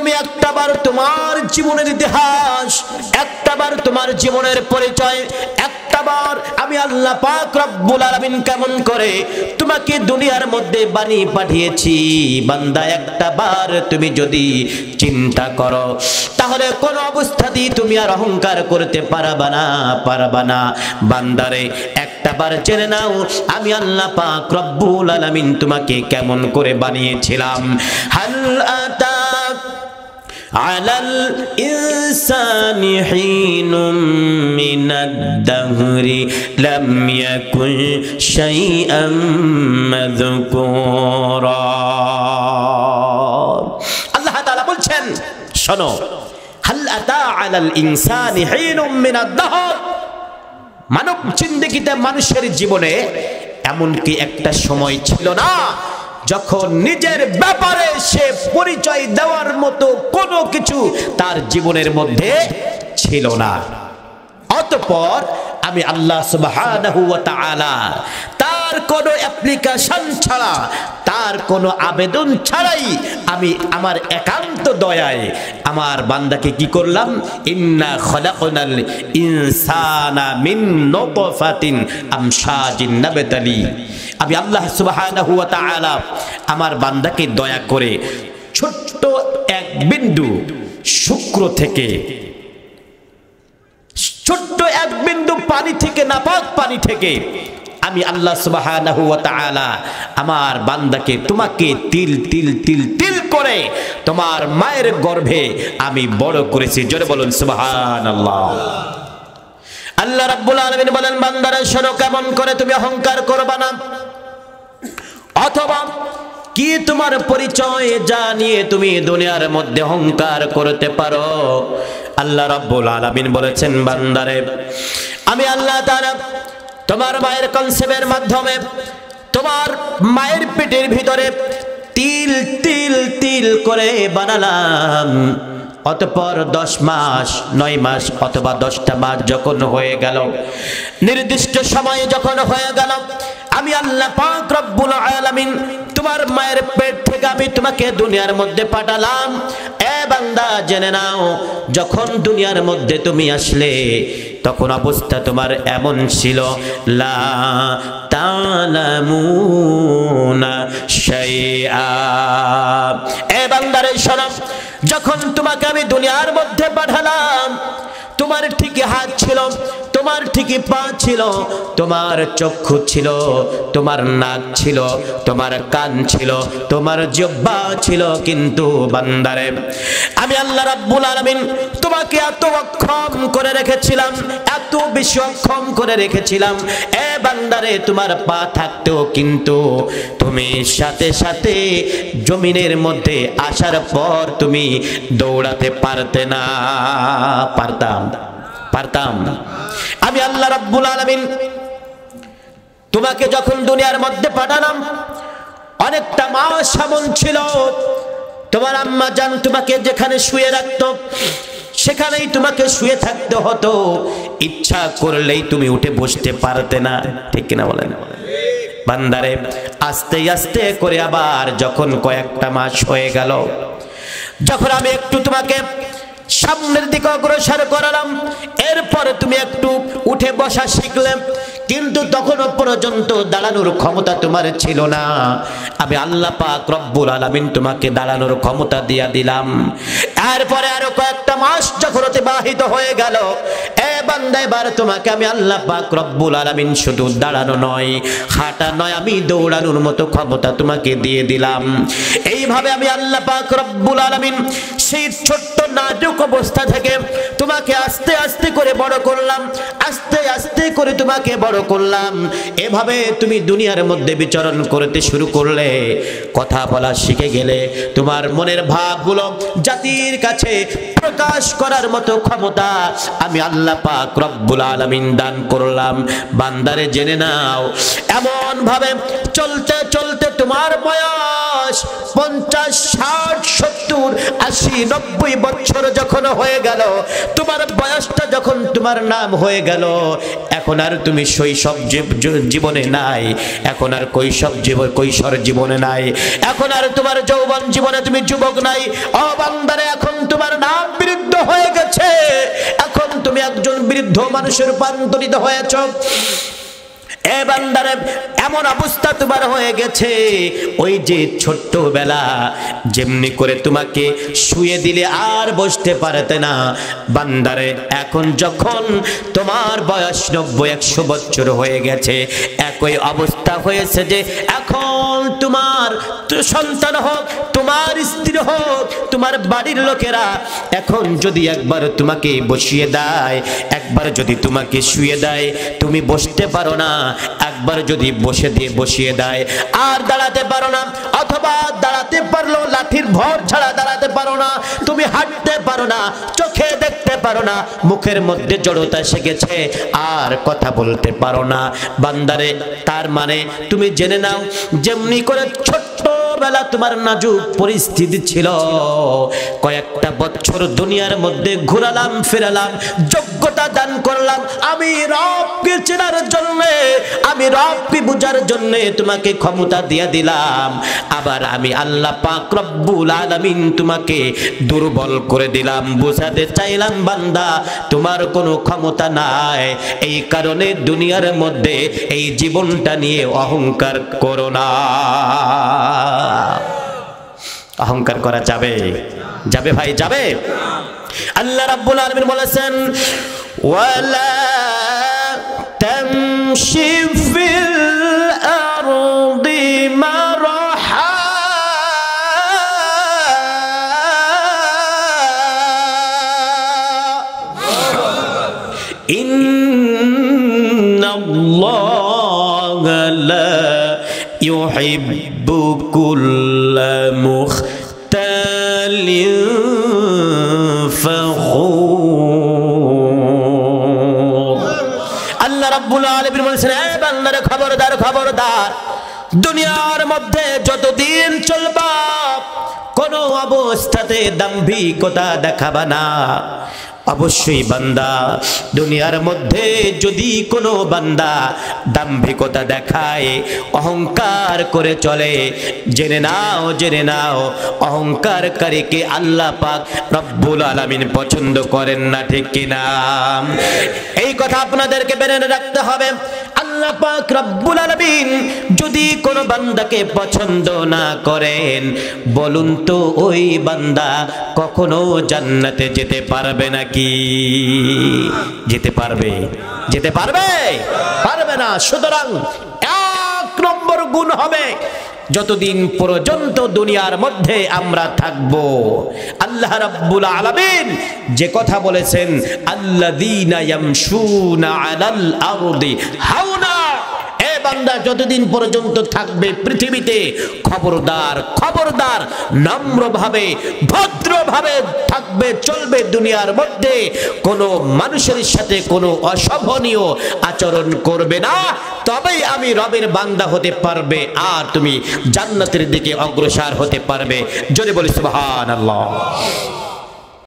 তুমি একটাবার তোমার জীবনের ইতিহাস, একটাবার তোমার জীবনের পরিচয়, একটাবার আমি আল্লাহ পাক রব্বুল আলামিন কেমন করে তোমাকে দুনিয়ার মধ্যে বানিয়ে পাঠিয়েছি বান্দা, একটাবার তুমি যদি চিন্তা করো তাহলে কোন অবস্থাতেই তুমি আর অহংকার করতে পারবা না বান্দারে। একটাবার জেনে নাও আমি আল্লাহ পাক রব্বুল আলামিন তোমাকে কেমন করে বানিয়েছিলাম। হাল আতা আলাল ইনসানি হিনুম মিনাদ-দাহরি লাম ইয়াকুন শাইআম মাযকুরা। আল্লাহ তাআলা বলছেন শোনো, হাল আতা আলাল ইনসানি হিনুম মিনাদ-দাহর, মানব জিন্দেগিতে মানুষের জীবনে এমন কি একটা সময় ছিল না যখন নিজের ব্যাপারে সে পরিচয় দেওয়ার মতো কোনো কিছু তার জীবনের মধ্যে ছিল না। অতঃপর আমি আল্লাহ সুবহানাহু ওয়া তাআলা তার কোনো অ্যাপ্লিকেশন ছাড়া, তার কোনো আবেদন ছাড়াই আমি আমার একান্ত দয়ায় আমার বান্দাকে কি করলাম, ইন্না খলাকনাল ইনসানা মিন নুতফাতিন আমশাজিন নাবতালি। আমি আল্লাহ সুবহানাহু ওয়া তাআলা আমার বান্দাকে দয়া করে ছোট্ট এক বিন্দু শুক্র থেকে, ছোট্ট এক বিন্দু পানি থেকে, নাপাক পানি থেকে আমি আল্লাহ সুবহানাহু ওয়া তাআলা আমার বান্দাকে তোমাকে তিল তিল তিল তিল করে তোমার মায়ের গর্ভে আমি বড় করেছি। জোরে বলুন সুবহানাল্লাহ। আল্লাহ রাব্বুল আলামিন বলেন, বান্দারা শোনো, কেমন করে তুমি অহংকার করবা না, অথবা কি তোমার পরিচয় জানিয়ে তুমি দুনিয়ার মধ্যে অহংকার করতে পারো। আল্লাহ রাব্বুল আলামিন বলেছেন, বান্দারে আমি আল্লাহ তাআলা তোমার মায়ের কনসেপ্টের মাধ্যমে তোমার মায়ের পেটের ভিতরে তিল তিল তিল করে বানালাম। অতঃপর 10 মাস 9 মাস অথবা 10টা মাস যখন হয়ে গেল, নির্দিষ্ট সময়ে যখন হয়ে গেল, আমি আল্লাহ পাক রব্বুল আলামিন তোমার মায়ের পেট থেকে আমি তোমাকে দুনিয়ার মধ্যে পাঠালাম। এ বান্দা জেনে নাও, যখন দুনিয়ার মধ্যে তুমি আসলে তখন অবস্থা তোমার এমন ছিল, লা তালামুনা শাইআ। এ বান্দারে শোনো, যখন তোমাকে আমি দুনিয়ার মধ্যে পাঠালাম তোমার ঠিকই হাত ছিল, তোমার ঠিকই পা ছিল, তোমার চক্ষু ছিল, তোমার নাক ছিল, তোমার কান ছিল, তোমার জিহ্বা ছিল, কিন্তু বান্দারে আমি আল্লাহ রাব্বুল আলামিন তোমাকে এত অক্ষম করে রেখেছিলাম, এত বেশি অক্ষম করে রেখেছিলাম। এ বান্দারে তোমার পা থাকতেও কিন্তু তুমি সাথে সাথে জমিনের মধ্যে আসার পর তুমি দৌড়াতে পারতে না। পারতাম। আমি আল্লাহ রাব্বুল আলামিন তোমাকে যখন দুনিয়ার মধ্যে পাঠালাম, অনেকটা মাস এমন ছিল তোমার আম্মা জান তোমাকে যেখানে শুয়ে রাখতো সেখানেই তোমাকে শুয়ে থাকতে হতো, ইচ্ছা করলেই তুমি উঠে বসতে পারতে না। ঠিক কিনা বলেন বান্দারে? আস্তে আস্তে করে আবার যখন কয়েকটা মাস হয়ে গেল, যখন আমি একটু তোমাকে সামনের দিকে অগ্রসর করালাম, এরপরে তুমি একটু উঠে বসা শিখলে, কিন্তু তখনও পর্যন্ত দাঁড়ানোর ক্ষমতা তোমার ছিল না। আমি আল্লাহ পাক রব্বুল আলামিন তোমাকে দাঁড়ানোর ক্ষমতা দিয়া দিলাম। এরপরে আরো কয়েকটা মাস যখন অতিবাহিত হয়ে গেল, এ বান্দা এবার তোমাকে আমি আল্লাহ পাক রব্বুল আলামিন শুধু দাঁড়ানো নয়, হাঁটা নয়, আমি দৌড়ানোর মতো ক্ষমতা তোমাকে দিয়ে দিলাম। এইভাবে আমি আল্লাহ পাক রব্বুল আলামিন সেই ছোট্ট নাজুক অবস্থা থেকে তোমাকে আস্তে আস্তে করে বড় করলাম, আস্তে আস্তে করে তোমাকে বড় করলাম। এভাবে তুমি দুনিয়ার মধ্যে বিচরণ করতে শুরু করলে, কথা বলা শিখে গেলে, তোমার মনের ভাবগুলো জাতির কাছে প্রকাশ করার মতো ক্ষমতা আমি আল্লাহ পাক রব্বুল আলামিন দান করলাম। বান্দারে জেনে নাও, এমন ভাবে চলতে চলতে তোমার বয়স 50, 60, 70, 80, 90 বছর যখন হয়ে গেল, তোমার বয়সটা যখন তোমার নাম হয়ে গেল, এখন আর তুমি শৈশব জীবনে নাই, এখন আর কৈশোর জীবনে নাই, এখন আর তোমার যৌবন জীবনে তুমি যুবক নাই। ও বান্দারে, বৃদ্ধ মানুষে রূপান্তরিত হয়েছ। এ বান্দারে এমন অবস্থা তোমার হয়ে গেছে, ওই যে ছোট্টবেলা যেমনি করে তোমাকে শুয়ে দিলে আর বসতে পারতে না, বান্দারে এখন যখন তোমার বয়স 90-100 বছর হয়ে গেছে, একই অবস্থা হয়েছে যে এখন তোমার সন্তান হোক, তোমার স্ত্রী হোক, তোমার বাড়ির লোকেরা এখন যদি একবার তোমাকে বসিয়ে দেয়, একবার যদি তোমাকে শুয়ে দেয়, তুমি বসতে পারো না। একবার যদি বসিয়ে দেয় আর দাঁড়াতে পারো না, অথবা দাঁড়াতে পারলো লাঠির ভর ছাড়া দাঁড়াতে পারো না, তুমি হাঁটতে পারো না, চোখে দেখতে পারো না, মুখের মধ্যে জড়তা এসে গেছে, আর কথা বলতে পারো না। বান্দারে তার মানে তুমি জেনে নাও, যেমনি করে ছোট্টবেলা তোমার নাজুক পরিস্থিতি ছিল, কয়েকটা বছর দুনিয়ার মধ্যে ঘুরালাম ফেরালাম, যোগ্যতা দান করলাম আমি রবকে চেনার জন্য, আমি রবকে বুঝার জন্য তোমাকে ক্ষমতা দিয়ে দিলাম, আবার আমি আল্লাহ পাক রব্বুল আলামিন তোমাকে দুর্বল করে দিলাম, বুঝাতে চাইলাম বান্দা তোমার কোনো ক্ষমতা নাই। এই কারণে দুনিয়ার মধ্যে এই জীবনটা নিয়ে অহংকার করো না। অহংকার করা যাবে? যাবে ভাই, যাবে। আল্লাহ রাব্বুল আলামিন বলেছেন, ওয়ালা তামশি ফিল আরদি মারহা, ইন্নাল্লাহা লা ইউহিব্বু কুল্লা মুখতালিন ফখুর। আল্লাহ রাব্বুল আলামিন বলেছেন, এ বান্দারে খবরদার, খবরদার, দুনিয়ার মধ্যে যতদিন চলবা কোনো অবস্থাতে দাম্ভিকতা দেখাবা না। অবশ্যই বান্দা দুনিয়ার মধ্যে যদি কোনো বান্দা দাম্ভিকতা দেখায়, অহংকার করে চলে, জেনে নাও অহংকারকারীকে আল্লাহ পাক রব্বুল আলামিন পছন্দ করেন না, ঠিক কিনা? এই কথা আপনাদেরকে মেনে রাখতে হবে। আল্লাহ পাক রব্বুল আলামিন যদি কোনো বান্দাকে পছন্দ না করেন, বলুন তো ওই বান্দা কখনো জান্নাতে যেতে পারবে নাকি? যেতে পারবে? যেতে পারবে? পারবে না। সুতরাং 1 নম্বর গুণ হবে, যতদিন পর্যন্ত দুনিয়ার মধ্যে আমরা থাকব, আল্লাহ রাব্বুল আলামিন যে কথা বলেছেন, আল্লাযীনা ইয়ামশুনা আলাল আরদি হাওনা, এ বান্দা যতদিন পর্যন্ত থাকবে পৃথিবীতে, খবরদার, খবরদার, নম্রভাবে ভদ্রভাবে থাকবে, চলবে দুনিয়ার মধ্যে, কোনো মানুষের সাথে কোনো অশোভনীয় আচরণ করবে না, তবেই আমি রবের বান্দা হতে পারবে, আর তুমি জান্নাতের দিকে অগ্রসর হতে পারবে। জোরে বলি সুবহানাল্লাহ।